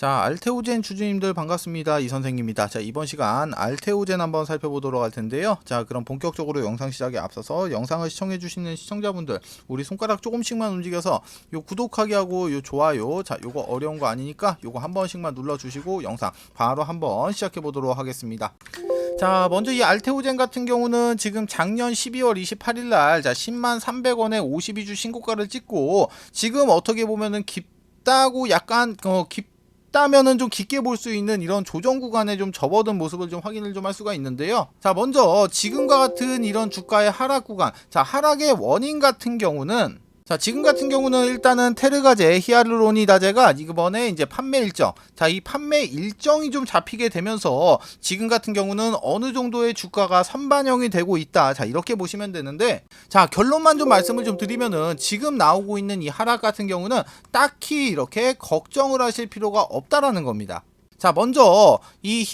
자, 알테오젠 주주님들 반갑습니다. 이 선생입니다. 자, 이번 시간 알테오젠 한번 살펴보도록 할 텐데요. 자, 그럼 본격적으로 영상 시작에 앞서서 영상을 시청해 주시는 시청자분들, 우리 손가락 조금씩만 움직여서 요 구독하기 하고 요 좋아요, 자, 요거 어려운 거 아니니까 요거 한 번씩만 눌러 주시고 영상 바로 한번 시작해 보도록 하겠습니다. 자, 먼저 이 알테오젠 같은 경우는 지금 작년 12월 28일 날 자, 10만 300원에 52주 신고가를 찍고 지금 어떻게 보면은 깊다고 약간 깊다면은 좀 깊게 볼 수 있는 이런 조정 구간에 좀 접어든 모습을 좀 확인을 좀 할 수가 있는데요. 자, 먼저 지금과 같은 이런 주가의 하락 구간, 자, 하락의 원인 같은 경우는 자, 지금 같은 경우는 일단은 테르가제, 히알루로니다제가 이번에 이제 판매 일정, 자, 이 판매 일정이 좀 잡히게 되면서 지금 같은 경우는 어느 정도의 주가가 선반영이 되고 있다. 자, 이렇게 보시면 되는데, 자, 결론만 좀 말씀을 좀 드리면은 지금 나오고 있는 이 하락 같은 경우는 딱히 이렇게 걱정을 하실 필요가 없다라는 겁니다. 자, 먼저 이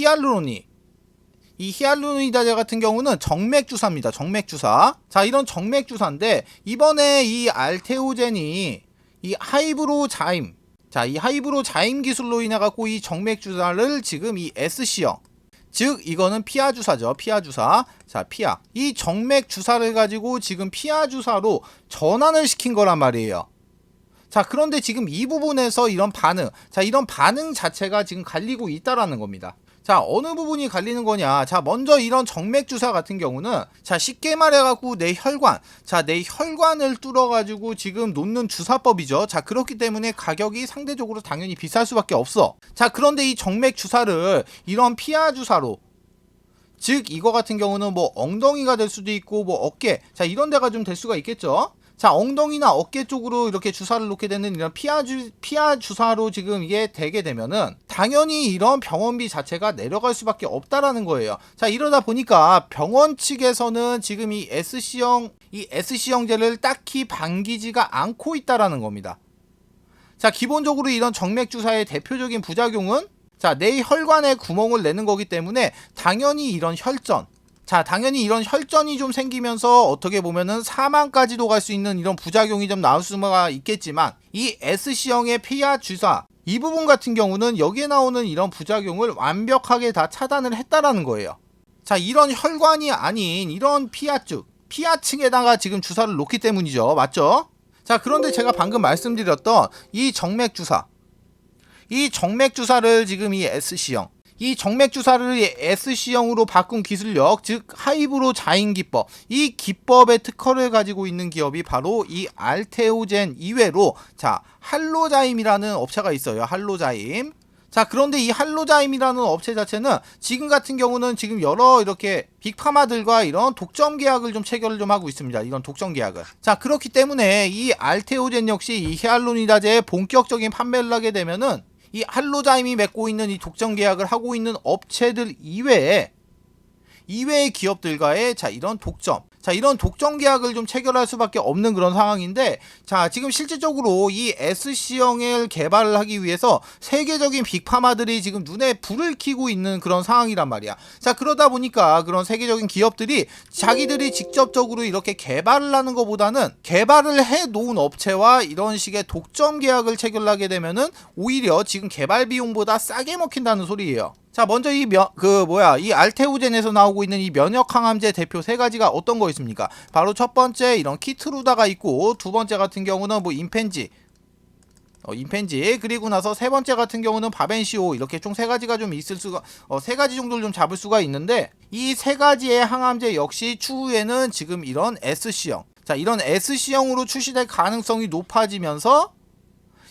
히알루로니다제 같은 경우는 정맥주사입니다. 정맥주사. 자, 이런 정맥주사인데 이번에 이 알테오젠이 이 하이브로자임, 자, 이 하이브로자임 기술로 인해 갖고 이 정맥주사를 지금 이 S형, 즉 이거는 피하 주사죠. 피하 주사. 자, 피하. 이 정맥 주사를 가지고 지금 피하 주사로 전환을 시킨 거란 말이에요. 자, 그런데 지금 이 부분에서 이런 반응, 자, 이런 반응 자체가 지금 갈리고 있다라는 겁니다. 자, 어느 부분이 갈리는 거냐? 자, 먼저 이런 정맥 주사 같은 경우는 자, 쉽게 말해갖고 내 혈관, 자, 내 혈관을 뚫어가지고 지금 놓는 주사법이죠. 자, 그렇기 때문에 가격이 상대적으로 당연히 비쌀 수밖에 없어. 자, 그런데 이 정맥 주사를 이런 피하 주사로, 즉 이거 같은 경우는 뭐 엉덩이가 될 수도 있고 뭐 어깨, 자, 이런 데가 좀 될 수가 있겠죠. 자, 엉덩이나 어깨 쪽으로 이렇게 주사를 놓게 되는 이런 피하 주사로 지금 이게 되게 되면은 당연히 이런 병원비 자체가 내려갈 수밖에 없다라는 거예요. 자, 이러다 보니까 병원 측에서는 지금 이 S형제를 딱히 반기지가 않고 있다라는 겁니다. 자, 기본적으로 이런 정맥 주사의 대표적인 부작용은 자, 내 혈관에 구멍을 내는 거기 때문에 당연히 이런 혈전, 자, 당연히 이런 혈전이 좀 생기면서 어떻게 보면은 사망까지도 갈 수 있는 이런 부작용이 좀 나올 수가 있겠지만 이 S형의 피하 주사 이 부분 같은 경우는 여기에 나오는 이런 부작용을 완벽하게 다 차단을 했다라는 거예요. 자, 이런 혈관이 아닌 이런 피하층에다가 지금 주사를 놓기 때문이죠. 맞죠? 자, 그런데 제가 방금 말씀드렸던 이 정맥 주사를 지금 이 정맥 주사를 S형으로 바꾼 기술력, 즉 하이브로 자임 기법, 이 기법의 특허를 가지고 있는 기업이 바로 이 알테오젠 이외로 자, 할로자임이라는 업체가 있어요. 할로자임. 자, 그런데 이 할로자임이라는 업체 자체는 지금 같은 경우는 지금 여러 이렇게 빅파마들과 이런 독점 계약을 좀 체결을 좀 하고 있습니다. 이런 독점 계약을. 자, 그렇기 때문에 이 알테오젠 역시 이 히알루로니다제의 본격적인 판매를 하게 되면은 이 할로자임이 맺고 있는 이 독점 계약을 하고 있는 업체들 이외의 기업들과의 자, 이런 독점 계약을 좀 체결할 수밖에 없는 그런 상황인데, 자, 지금 실질적으로 이 S형을 개발을 하기 위해서 세계적인 빅파마들이 지금 눈에 불을 켜고 있는 그런 상황이란 말이야. 자, 그러다 보니까 그런 세계적인 기업들이 자기들이 직접적으로 이렇게 개발을 하는 것보다는 개발을 해 놓은 업체와 이런 식의 독점 계약을 체결하게 되면은 오히려 지금 개발 비용보다 싸게 먹힌다는 소리예요. 자, 먼저 이 알테오젠에서 나오고 있는 이 면역 항암제 대표 세 가지가 어떤 거 있습니까? 바로 첫 번째 이런 키트루다가 있고, 두 번째 같은 경우는 뭐 임펜지, 그리고 나서 세 번째 같은 경우는 바벤시오, 이렇게 총 세 가지가 좀 있을 수가, 세 가지 정도를 좀 잡을 수가 있는데, 이 세 가지의 항암제 역시 추후에는 지금 이런 S형, 자, 이런 S형으로 출시될 가능성이 높아지면서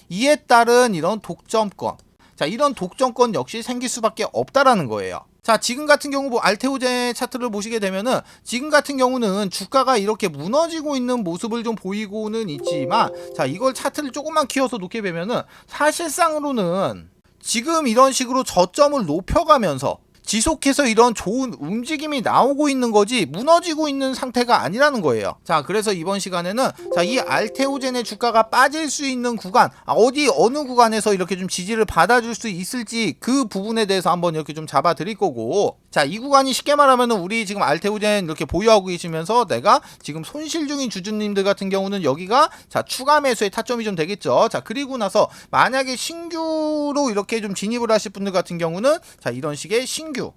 이에 따른 이런 독점권, 자, 이런 독점권 역시 생길 수밖에 없다라는 거예요. 자, 지금 같은 경우 뭐 알테오젠 차트를 보시게 되면은 지금 같은 경우는 주가가 이렇게 무너지고 있는 모습을 좀 보이고는 있지만, 자, 이걸 차트를 조금만 키워서 놓게 되면은 사실상으로는 지금 이런 식으로 저점을 높여가면서, 지속해서 이런 좋은 움직임이 나오고 있는 거지 무너지고 있는 상태가 아니라는 거예요. 자, 그래서 이번 시간에는 자, 이 알테오젠의 주가가 빠질 수 있는 구간, 어느 구간에서 이렇게 좀 지지를 받아줄 수 있을지 그 부분에 대해서 한번 이렇게 좀 잡아 드릴 거고, 자, 이 구간이 쉽게 말하면은 우리 지금 알테오젠 이렇게 보유하고 계시면서 내가 지금 손실 중인 주주님들 같은 경우는 여기가 자, 추가 매수의 타점이 좀 되겠죠. 자, 그리고 나서 만약에 신규로 이렇게 좀 진입을 하실 분들 같은 경우는 자, 이런 식의 신규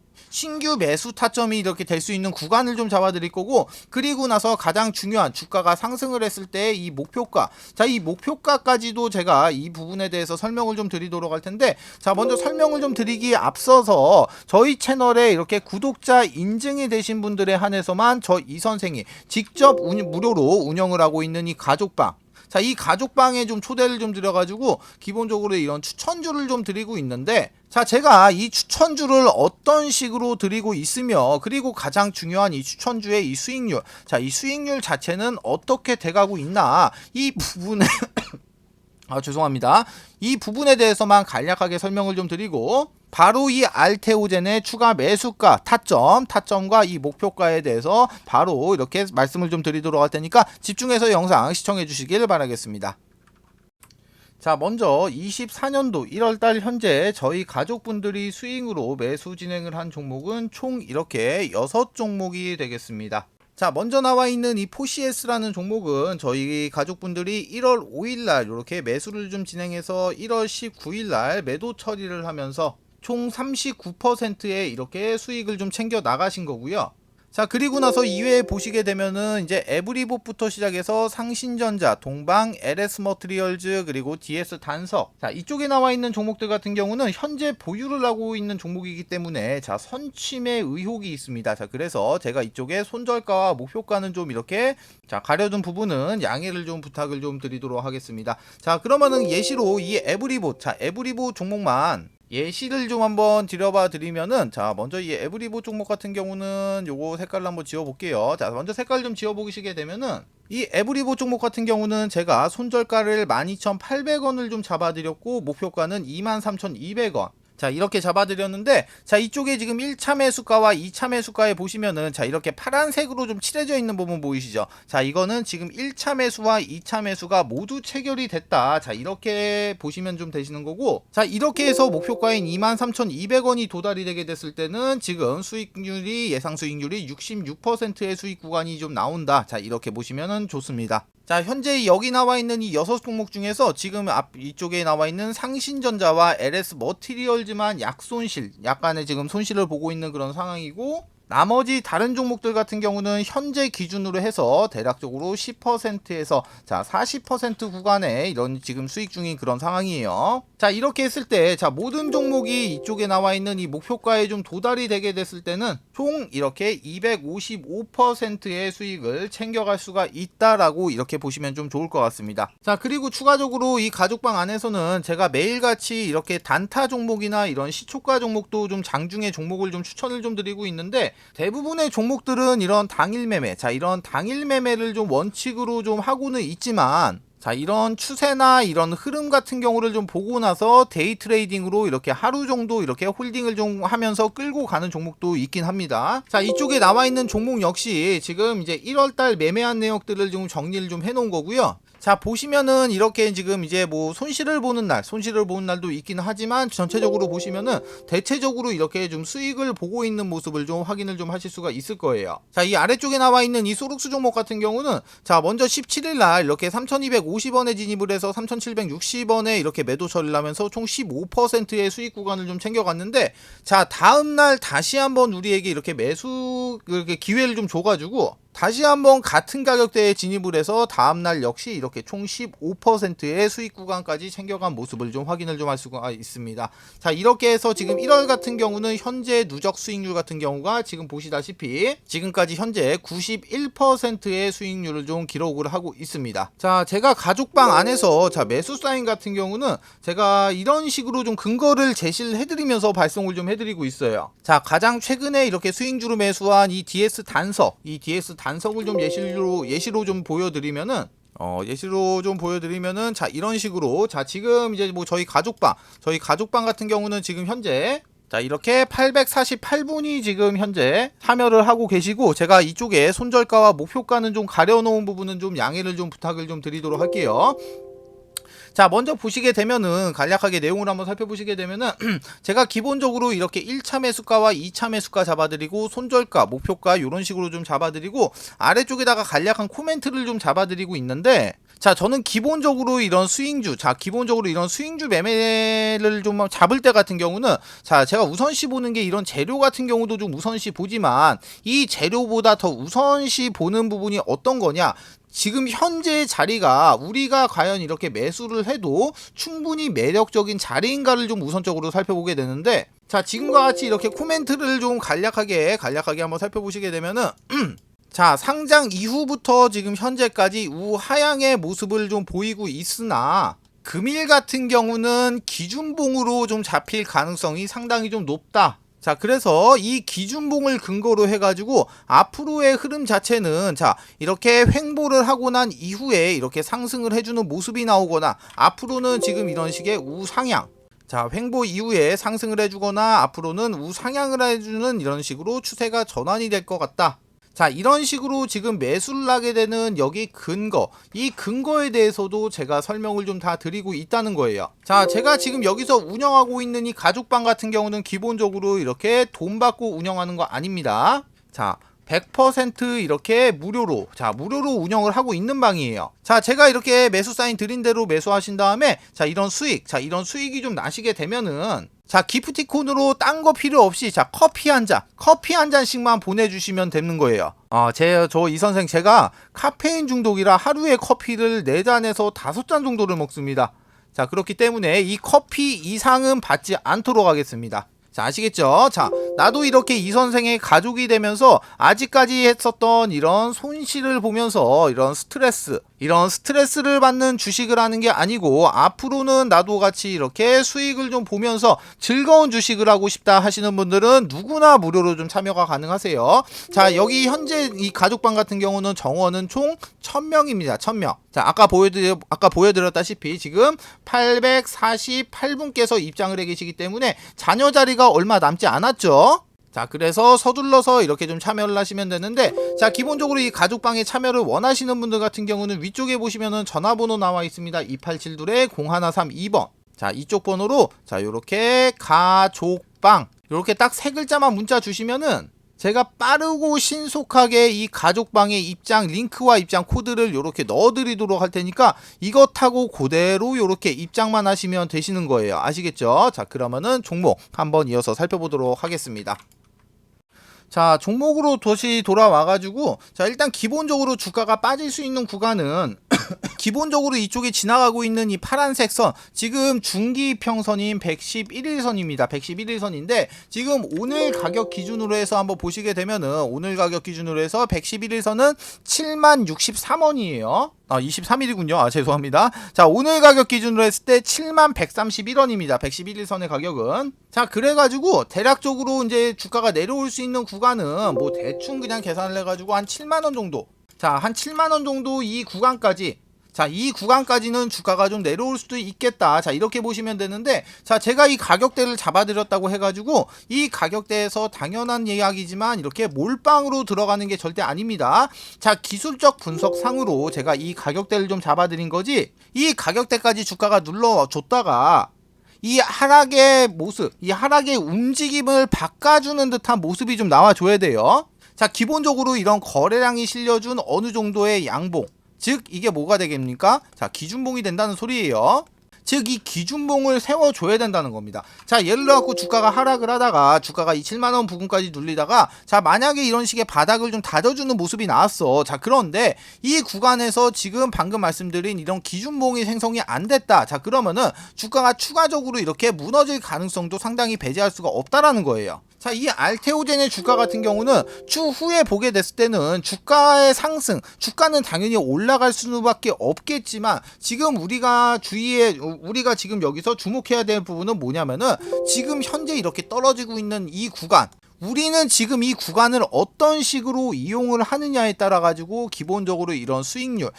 매수 타점이 이렇게 될 수 있는 구간을 좀 잡아 드릴 거고, 그리고 나서 가장 중요한 주가가 상승을 했을 때 이 목표가, 자, 이 목표가까지도 제가 이 부분에 대해서 설명을 좀 드리도록 할 텐데, 자, 먼저 설명을 좀 드리기에 앞서서 저희 채널에 이렇게 구독자 인증이 되신 분들에 한해서만 저 이 선생이 직접 무료로 운영을 하고 있는 이 가족방, 자, 이 가족방에 좀 초대를 좀 드려가지고 기본적으로 이런 추천주를 좀 드리고 있는데, 자, 제가 이 추천주를 어떤 식으로 드리고 있으며, 그리고 가장 중요한 이 추천주의 이 수익률, 자, 이 수익률 자체는 어떻게 돼가고 있나, 이 부분에 죄송합니다. 이 부분에 대해서만 간략하게 설명을 좀 드리고, 바로 이 알테오젠의 추가 매수가 타점과 이 목표가에 대해서 바로 이렇게 말씀을 좀 드리도록 할 테니까 집중해서 영상 시청해 주시길 바라겠습니다. 자, 먼저 24년도 1월달 현재 저희 가족분들이 스윙으로 매수 진행을 한 종목은 총 이렇게 6종목이 되겠습니다. 자, 먼저 나와 있는 이 포시에스라는 종목은 저희 가족분들이 1월 5일날 이렇게 매수를 좀 진행해서 1월 19일날 매도 처리를 하면서 총 39%의 이렇게 수익을 좀 챙겨 나가신 거고요. 자, 그리고 나서 이외에 보시게 되면은 이제 에브리봇부터 시작해서 상신전자, 동방, LS 머티리얼즈, 그리고 DS 단석, 자, 이쪽에 나와 있는 종목들 같은 경우는 현재 보유를 하고 있는 종목이기 때문에 자, 선침의 의혹이 있습니다. 자, 그래서 제가 이쪽에 손절가와 목표가는 좀 이렇게 자, 가려둔 부분은 양해를 좀 부탁을 좀 드리도록 하겠습니다. 자, 그러면은 예시로 이 에브리봇, 자, 에브리봇 종목만 예시를 좀 한번 드려봐 드리면은, 자, 먼저 이 에브리봇 종목 같은 경우는 요거 색깔을 한번 지워 볼게요. 자, 먼저 색깔 좀 지워 보시게 되면은 이 에브리봇 종목 같은 경우는 제가 손절가를 12,800원을 좀 잡아 드렸고 목표가는 23,200원. 자, 이렇게 잡아드렸는데, 자, 이쪽에 지금 1차 매수가와 2차 매수가에 보시면은 자, 이렇게 파란색으로 좀 칠해져 있는 부분 보이시죠? 자, 이거는 지금 1차 매수와 2차 매수가 모두 체결이 됐다. 자, 이렇게 보시면 좀 되시는 거고, 자, 이렇게 해서 목표가인 23,200원이 도달이 되게 됐을 때는 지금 수익률이, 예상 수익률이 66%의 수익 구간이 좀 나온다. 자, 이렇게 보시면은 좋습니다. 자, 현재 여기 나와 있는 이 6종목 중에서 지금 앞 이쪽에 나와 있는 상신전자와 LS 머티리얼즈만 약간의 지금 손실을 보고 있는 그런 상황이고, 나머지 다른 종목들 같은 경우는 현재 기준으로 해서 대략적으로 10%에서 자, 40% 구간에 이런 지금 수익 중인 그런 상황이에요. 자, 이렇게 했을 때 자, 모든 종목이 이쪽에 나와 있는 이 목표가에 좀 도달이 되게 됐을 때는 총 이렇게 255%의 수익을 챙겨갈 수가 있다라고 이렇게 보시면 좀 좋을 것 같습니다. 자, 그리고 추가적으로 이 가족방 안에서는 제가 매일같이 이렇게 단타 종목이나 이런 시초가 종목도 좀 장중에 종목을 좀 추천을 좀 드리고 있는데, 대부분의 종목들은 이런 당일 매매, 자, 이런 당일 매매를 좀 원칙으로 좀 하고는 있지만, 자, 이런 추세나 이런 흐름 같은 경우를 좀 보고 나서 데이 트레이딩으로 이렇게 하루 정도 이렇게 홀딩을 좀 하면서 끌고 가는 종목도 있긴 합니다. 자, 이쪽에 나와 있는 종목 역시 지금 이제 1월달 매매한 내역들을 좀 정리를 좀 해놓은 거고요. 자, 보시면은 이렇게 지금 이제 뭐 손실을 보는 날도 있긴 하지만 전체적으로 보시면은 대체적으로 이렇게 좀 수익을 보고 있는 모습을 좀 확인을 좀 하실 수가 있을 거예요. 자, 이 아래쪽에 나와 있는 이 소룩스 종목 같은 경우는 자, 먼저 17일 날 이렇게 3,250원에 진입을 해서 3,760원에 이렇게 매도 처리를 하면서 총 15%의 수익 구간을 좀 챙겨갔는데, 자, 다음 날 다시 한번 우리에게 이렇게 매수 이렇게 기회를 좀 줘가지고 다시 한번 같은 가격대에 진입을 해서 다음날 역시 이렇게 총 15%의 수익 구간까지 챙겨간 모습을 좀 확인을 좀 할 수가 있습니다. 자, 이렇게 해서 지금 1월 같은 경우는 현재 누적 수익률 같은 경우가 지금 보시다시피 지금까지 현재 91%의 수익률을 좀 기록을 하고 있습니다. 자, 제가 가족방 안에서 자, 매수 사인 같은 경우는 제가 이런 식으로 좀 근거를 제시를 해드리면서 발송을 좀 해드리고 있어요. 자, 가장 최근에 이렇게 수익주로 매수한 이 DS 단석을 좀 예시로 좀 보여드리면은 자, 이런 식으로 자, 지금 이제 뭐 저희 가족방 같은 경우는 지금 현재 자, 이렇게 848분이 지금 현재 참여를 하고 계시고, 제가 이쪽에 손절가와 목표가는 좀 가려놓은 부분은 좀 양해를 좀 부탁을 좀 드리도록 할게요. 자, 먼저 보시게 되면은 간략하게 내용을 한번 살펴보시게 되면은 제가 기본적으로 이렇게 1차 매수가와 2차 매수가 잡아드리고 손절가, 목표가 이런 식으로 좀 잡아드리고 아래쪽에다가 간략한 코멘트를 좀 잡아드리고 있는데, 자, 저는 기본적으로 이런 스윙주, 자, 기본적으로 이런 스윙주 매매를 좀 잡을 때 같은 경우는, 자, 제가 우선시 보는 게 이런 재료 같은 경우도 좀 우선시 보지만 이 재료보다 더 우선시 보는 부분이 어떤 거냐, 지금 현재 자리가 우리가 과연 이렇게 매수를 해도 충분히 매력적인 자리인가를 좀 우선적으로 살펴보게 되는데, 자, 지금과 같이 이렇게 코멘트를 좀 간략하게 한번 살펴보시게 되면은 자, 상장 이후부터 지금 현재까지 우하향의 모습을 좀 보이고 있으나 금일 같은 경우는 기준봉으로 좀 잡힐 가능성이 상당히 좀 높다. 자, 그래서 이 기준봉을 근거로 해가지고 앞으로의 흐름 자체는, 자, 이렇게 횡보를 하고 난 이후에 이렇게 상승을 해주는 모습이 나오거나, 앞으로는 지금 이런 식의 우상향, 자, 횡보 이후에 상승을 해주거나 앞으로는 우상향을 해주는 이런 식으로 추세가 전환이 될 것 같다. 자, 이런 식으로 지금 매수를 하게 되는 여기 근거, 이 근거에 대해서도 제가 설명을 좀 다 드리고 있다는 거예요. 자, 제가 지금 여기서 운영하고 있는 이 가죽방 같은 경우는 기본적으로 이렇게 돈 받고 운영하는 거 아닙니다. 자, 100% 이렇게 무료로, 자, 무료로 운영을 하고 있는 방이에요. 자, 제가 이렇게 매수 사인 드린 대로 매수하신 다음에, 자, 이런 수익, 자, 이런 수익이 좀 나시게 되면은, 자, 기프티콘으로 딴 거 필요 없이, 자, 커피 한 잔씩만 보내주시면 되는 거예요. 저 이 선생 제가 카페인 중독이라 하루에 커피를 4잔에서 5잔 정도를 먹습니다. 자, 그렇기 때문에 이 커피 이상은 받지 않도록 하겠습니다. 자, 아시겠죠? 자, 나도 이렇게 이 선생의 가족이 되면서 아직까지 했었던 이런 손실을 보면서 이런 스트레스를 받는 주식을 하는 게 아니고, 앞으로는 나도 같이 이렇게 수익을 좀 보면서 즐거운 주식을 하고 싶다 하시는 분들은 누구나 무료로 좀 참여가 가능하세요. 자, 여기 현재 이 가족방 같은 경우는 정원은 총 1000명입니다. 1000명. 자, 아까 보여드렸다시피 지금 848분께서 입장을 해 계시기 때문에 잔여 자리가 얼마 남지 않았죠. 자, 그래서 서둘러서 이렇게 좀 참여를 하시면 되는데, 자, 기본적으로 이 가족방에 참여를 원하시는 분들 같은 경우는 위쪽에 보시면은 전화번호 나와 있습니다. 2872-0132번. 자, 이쪽 번호로, 자, 요렇게 가족방, 요렇게 딱 3글자만 문자 주시면은 제가 빠르고 신속하게 이 가족방의 입장 링크와 입장 코드를 요렇게 넣어드리도록 할 테니까 이것하고 그대로 요렇게 입장만 하시면 되시는 거예요. 아시겠죠? 자, 그러면은 종목 한번 이어서 살펴보도록 하겠습니다. 자, 종목으로 다시 돌아와가지고, 자, 일단 기본적으로 주가가 빠질 수 있는 구간은 기본적으로 이쪽에 지나가고 있는 이 파란색 선, 지금 중기평선인 111일선입니다. 111일선인데 지금 오늘 가격 기준으로 해서 한번 보시게 되면은, 오늘 가격 기준으로 해서 111일선은 70,063원이에요. 23일이군요. 죄송합니다. 자, 오늘 가격 기준으로 했을 때 71,131원입니다. 111일선의 가격은. 자, 그래가지고 대략적으로 이제 주가가 내려올 수 있는 구간은 뭐 대충 그냥 계산을 해가지고 한 7만원 정도. 자, 한 7만원 정도 이 구간까지. 자, 이 구간까지는 주가가 좀 내려올 수도 있겠다. 자, 이렇게 보시면 되는데, 자, 제가 이 가격대를 잡아드렸다고 해가지고 이 가격대에서 당연한 이야기지만 이렇게 몰빵으로 들어가는 게 절대 아닙니다. 자, 기술적 분석상으로 제가 이 가격대를 좀 잡아드린 거지, 이 가격대까지 주가가 눌러줬다가 이 하락의 모습, 이 하락의 움직임을 바꿔주는 듯한 모습이 좀 나와줘야 돼요. 자, 기본적으로 이런 거래량이 실려준 어느 정도의 양봉, 즉 이게 뭐가 되겠습니까? 자, 기준봉이 된다는 소리예요. 즉 이 기준봉을 세워줘야 된다는 겁니다. 자, 예를 들어갖고 주가가 하락을 하다가 주가가 이 7만원 부근까지 눌리다가, 자, 만약에 이런 식의 바닥을 좀 다져주는 모습이 나왔어. 자, 그런데 이 구간에서 지금 방금 말씀드린 이런 기준봉이 생성이 안 됐다. 자, 그러면은 주가가 추가적으로 이렇게 무너질 가능성도 상당히 배제할 수가 없다라는 거예요. 자, 이 알테오젠의 주가 같은 경우는 추후에 보게 됐을 때는 주가의 상승, 주가는 당연히 올라갈 수밖에 없겠지만, 지금 우리가 지금 여기서 주목해야 될 부분은 뭐냐면은, 지금 현재 이렇게 떨어지고 있는 이 구간, 우리는 지금 이 구간을 어떤 식으로 이용을 하느냐에 따라 가지고 기본적으로 이런 수익률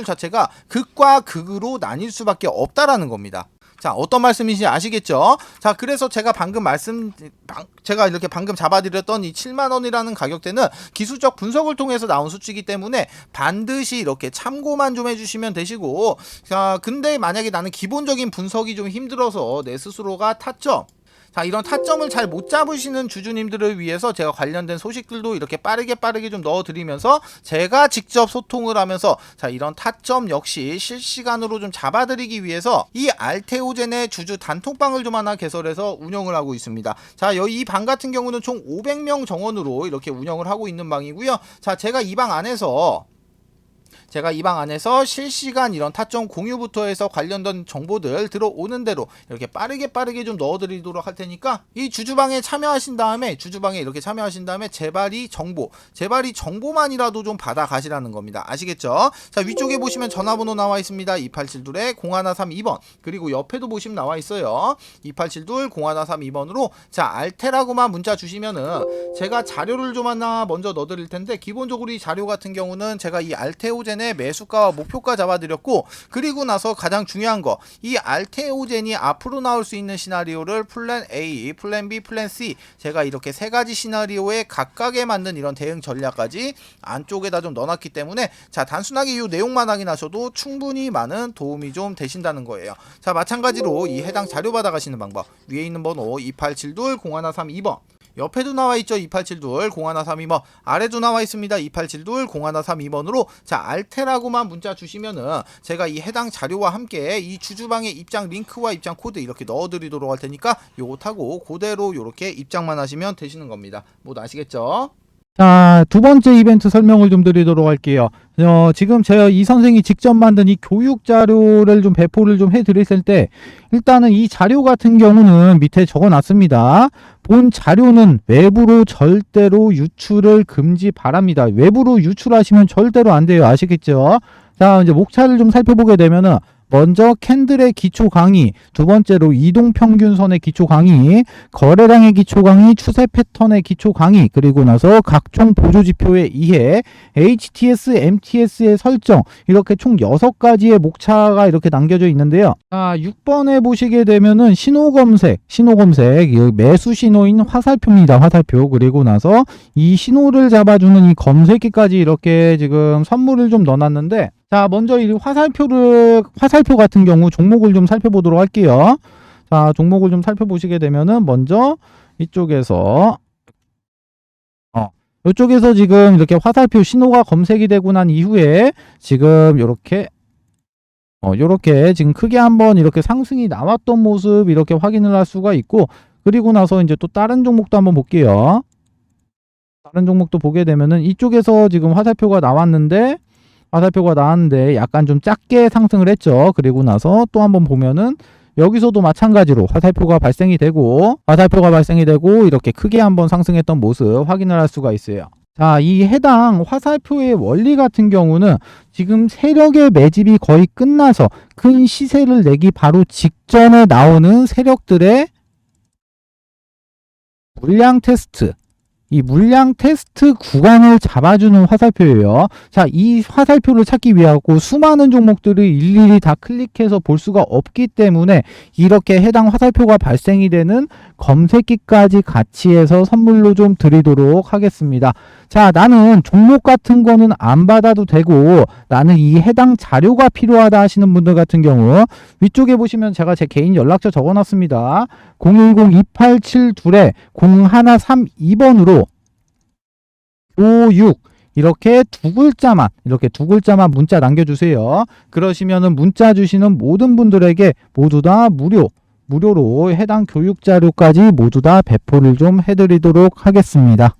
자체가 극과 극으로 나뉠 수밖에 없다라는 겁니다. 자, 어떤 말씀인지 아시겠죠? 자, 그래서 제가 제가 이렇게 방금 잡아드렸던 이 7만원이라는 가격대는 기술적 분석을 통해서 나온 수치이기 때문에 반드시 이렇게 참고만 좀 해주시면 되시고, 자, 근데 만약에 나는 기본적인 분석이 좀 힘들어서 내 스스로가 타점, 자, 이런 타점을 잘 못 잡으시는 주주님들을 위해서 제가 관련된 소식들도 이렇게 빠르게 좀 넣어드리면서 제가 직접 소통을 하면서, 자, 이런 타점 역시 실시간으로 좀 잡아드리기 위해서 이 알테오젠의 주주 단톡방을 좀 하나 개설해서 운영을 하고 있습니다. 자, 이 방 같은 경우는 총 500명 정원으로 이렇게 운영을 하고 있는 방이고요. 자, 제가 이 방 안에서 실시간 이런 타점 공유부터 해서 관련된 정보들 들어오는 대로 이렇게 빠르게 좀 넣어드리도록 할 테니까 이 주주방에 참여하신 다음에 제발이 정보만이라도 좀 받아 가시라는 겁니다. 아시겠죠? 자, 위쪽에 보시면 전화번호 나와 있습니다. 2872-0132번, 그리고 옆에도 보시면 나와 있어요. 2872-0132번으로 자, 알테라고만 문자 주시면은 제가 자료를 좀 하나 먼저 넣어드릴 텐데, 기본적으로 이 자료 같은 경우는 제가 이 알테오젠 매수가와 목표가 잡아드렸고, 그리고 나서 가장 중요한 거, 이 알테오젠이 앞으로 나올 수 있는 시나리오를 플랜 A, 플랜 B, 플랜 C, 제가 이렇게 세 가지 시나리오에 각각에 맞는 이런 대응 전략까지 안쪽에다 좀 넣어놨기 때문에, 자, 단순하게 이 내용만 확인하셔도 충분히 많은 도움이 좀 되신다는 거예요. 자, 마찬가지로 이 해당 자료 받아가시는 방법, 위에 있는 번호 2872-0132번, 옆에도 나와 있죠. 2872-0132번, 아래도 나와 있습니다. 2872-0132번으로 자, 알테라고만 문자 주시면은 제가 이 해당 자료와 함께 이 주주방의 입장 링크와 입장 코드 이렇게 넣어드리도록 할 테니까 요거 타고 그대로 요렇게 입장만 하시면 되시는 겁니다. 모두 아시겠죠? 자, 두 번째 이벤트 설명을 좀 드리도록 할게요. 지금 제가 이 선생이 직접 만든 이 교육 자료를 좀 배포를 좀 해드렸을 때, 일단은 이 자료 같은 경우는 밑에 적어 놨습니다. 본 자료는 외부로 절대로 유출을 금지 바랍니다. 외부로 유출하시면 절대로 안 돼요. 아시겠죠? 자, 이제 목차를 좀 살펴보게 되면은, 먼저 캔들의 기초 강의, 두 번째로 이동평균선의 기초 강의, 거래량의 기초 강의, 추세 패턴의 기초 강의, 그리고 나서 각종 보조지표의 이해, HTS, MTS의 설정, 이렇게 총 6가지의 목차가 이렇게 남겨져 있는데요. 자, 6번에 보시게 되면은 신호검색, 매수 신호인 화살표입니다. 화살표. 그리고 나서 이 신호를 잡아주는 이 검색기까지 이렇게 지금 선물을 좀 넣어놨는데, 자, 먼저 이 화살표 같은 경우 종목을 좀 살펴보도록 할게요. 자, 종목을 좀 살펴보시게 되면은 먼저 이쪽에서 이쪽에서 지금 이렇게 화살표 신호가 검색이 되고 난 이후에 지금 요렇게 지금 크게 한번 이렇게 상승이 나왔던 모습 이렇게 확인을 할 수가 있고, 그리고 나서 이제 또 다른 종목도 한번 볼게요. 다른 종목도 보게 되면은 이쪽에서 지금 화살표가 나왔는데 약간 좀 작게 상승을 했죠. 그리고 나서 또 한번 보면은 여기서도 마찬가지로 화살표가 발생이 되고 이렇게 크게 한번 상승했던 모습 확인을 할 수가 있어요. 자, 이 해당 화살표의 원리 같은 경우는 지금 세력의 매집이 거의 끝나서 큰 시세를 내기 바로 직전에 나오는 세력들의 물량 테스트, 이 물량 테스트 구간을 잡아주는 화살표예요. 자, 이 화살표를 찾기 위하고 수많은 종목들을 일일이 다 클릭해서 볼 수가 없기 때문에 이렇게 해당 화살표가 발생이 되는 검색기까지 같이 해서 선물로 좀 드리도록 하겠습니다. 자, 나는 종목 같은 거는 안 받아도 되고 나는 이 해당 자료가 필요하다 하시는 분들 같은 경우 위쪽에 보시면 제가 제 개인 연락처 적어놨습니다. 010-287-0132번으로 교육 이렇게 두 글자만 문자 남겨주세요. 그러시면은 문자 주시는 모든 분들에게 모두 다 무료로 해당 교육 자료까지 모두 다 배포를 좀 해드리도록 하겠습니다.